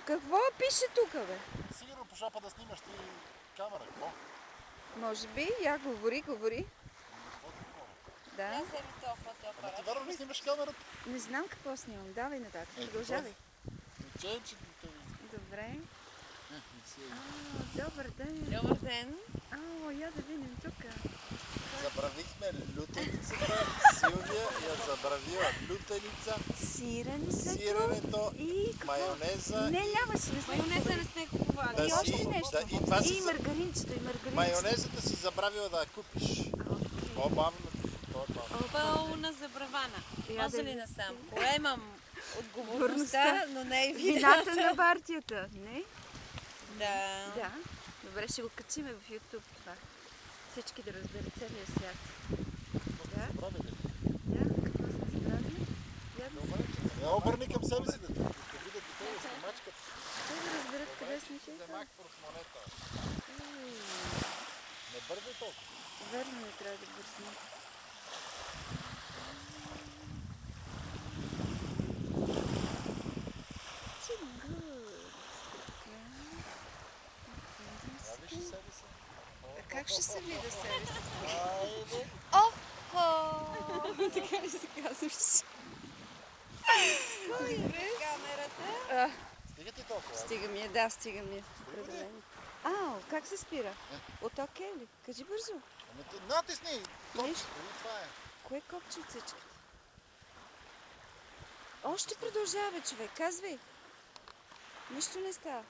Какво пише тук, бе? Сигурно по шапа да снимаш ти камера, какво? Може би, я говори. Да. Ама ти вярно ли снимаш камерата? Не знам какво снимам. Давай нататък. Продължавай. Ченчетите. Добре. Добър ден. Добър ден. Я да видим тук. Забравихме лютеницата. Силвия я забравила. Лютеница, сиренето, и майонеза. Не, нямаше. Майонеза не сме купували. Да И още нещо. и И маргаринчето. майонезата си забравила да я купиш. По-бавно. Пълна забравана. Може ли насам? Поемам Отговорността, отговорността, но не и вината на партията. Не? Да. Да. Добре, ще го качиме в YouTube това. Всички да разберат целия свят. Да? Какво сте забравили? Я обърни към себе си да видят детели с мачката. Те да разберат къде сме ти. Вземах портмонета. Не бързай толкова. Верно, не трябва да бързим. Как ще се видя себе си? Така ли се казваш? Камерата. Стига ти толкова. Стига ми е. Определено. Как се спира? От окей ли? Кажи бързо. Ами ти натисни. Нищо. Това е. Кое копче отсечката? Още продължава, човек. Казвай. Нищо не става.